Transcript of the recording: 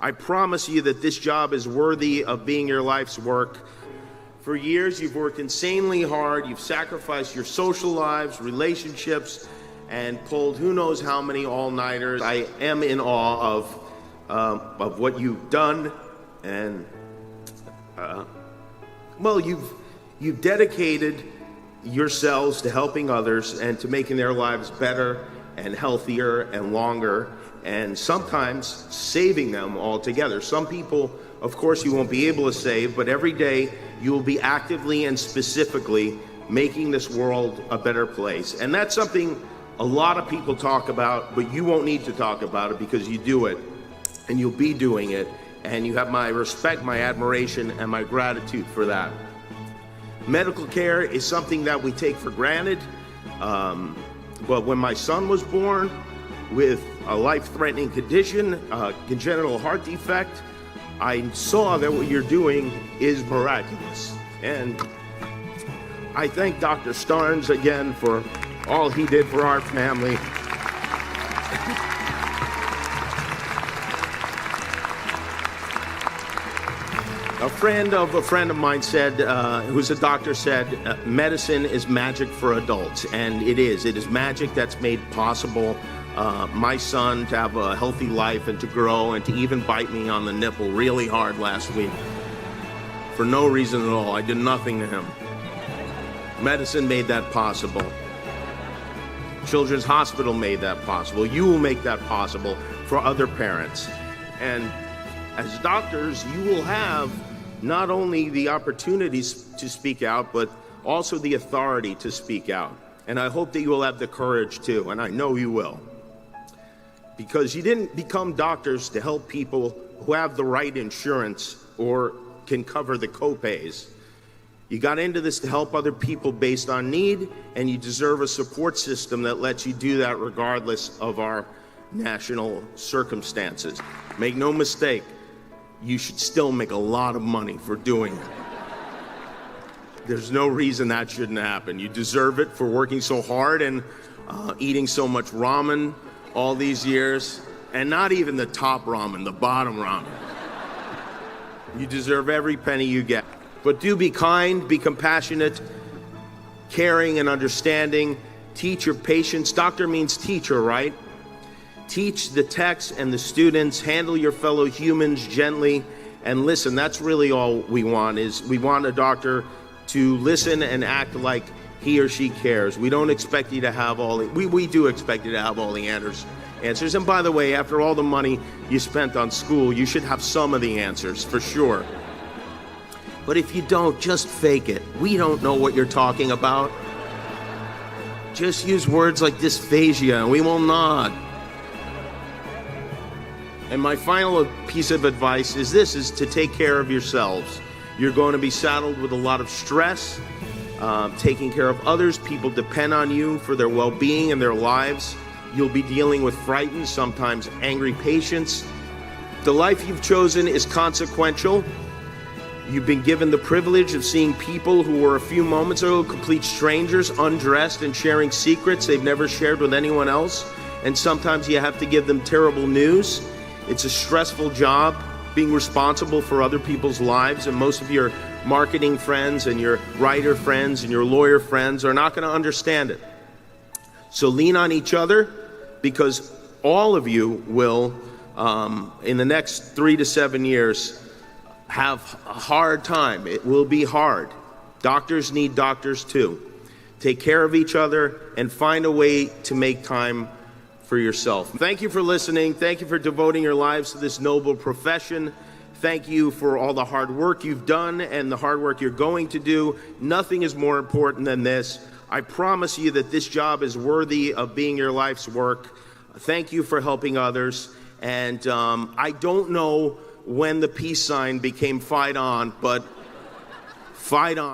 I promise you that this job is worthy of being your life's work. For years, you've worked insanely hard. You've sacrificed your social lives, relationships, and pulled who knows how many all-nighters. I am in awe of what you've done, and well, you've dedicated yourselves to helping others and to making their lives better and healthier and longer, and sometimes saving them altogether. Some people, of course, you won't be able to save, but every day you will be actively and specifically making this world a better place. And that's something a lot of people talk about, but you won't need to talk about it because you do it, and you'll be doing it, and you have my respect, my admiration, and my gratitude for that. Medical care is something that we take for granted, but when my son was born with a life-threatening condition, congenital heart defect, I saw that what you're doing is miraculous. And I thank Dr. Starnes again for all he did for our family. A friend of mine said, who's a doctor, said, medicine is magic for adults, and it is. It is magic that's made possible my son to have a healthy life and to grow and to even bite me on the nipple really hard last week for no reason at all. I did nothing to him. Medicine made that possible. Children's Hospital made that possible. You will make that possible for other parents. And as doctors, you will have not only the opportunities to speak out, but also the authority to speak out. And I hope that you will have the courage to, and I know you will. Because you didn't become doctors to help people who have the right insurance or can cover the copays. You got into this to help other people based on need, and you deserve a support system that lets you do that regardless of our national circumstances. Make no mistake, you should still make a lot of money for doing it. There's no reason that shouldn't happen. You deserve it for working so hard and eating so much ramen all these years, and not even the top ramen, the bottom ramen. You deserve every penny you get. But do be kind, be compassionate, caring and understanding. Teach your patients. Doctor means teacher, right? Teach the techs and the students. Handle your fellow humans gently. And listen, that's really all we want, is we want a doctor to listen and act like he or she cares. We don't expect you to have all the, we do expect you to have all the answers. And by the way, after all the money you spent on school, you should have some of the answers, for sure. But if you don't, just fake it. We don't know what you're talking about. Just use words like dysphagia and we will nod. And my final piece of advice is this, is to take care of yourselves. You're going to be saddled with a lot of stress, taking care of others. People depend on you for their well-being and their lives. You'll be dealing with frightened, sometimes angry patients. The life you've chosen is consequential. You've been given the privilege of seeing people who were a few moments ago complete strangers, undressed and sharing secrets they've never shared with anyone else. And sometimes you have to give them terrible news. It's a stressful job, being responsible for other people's lives, and most of your marketing friends and your writer friends and your lawyer friends are not going to understand it. So lean on each other, because all of you will, in the next 3 to 7 years, have a hard time. It will be hard. Doctors need doctors too. Take care of each other and find a way to make time for yourself. Thank you for listening. Thank you for devoting your lives to this noble profession. Thank you for all the hard work you've done and the hard work you're going to do. Nothing is more important than this. I promise you that this job is worthy of being your life's work. Thank you for helping others. And I don't know when the peace sign became fight on, but fight on.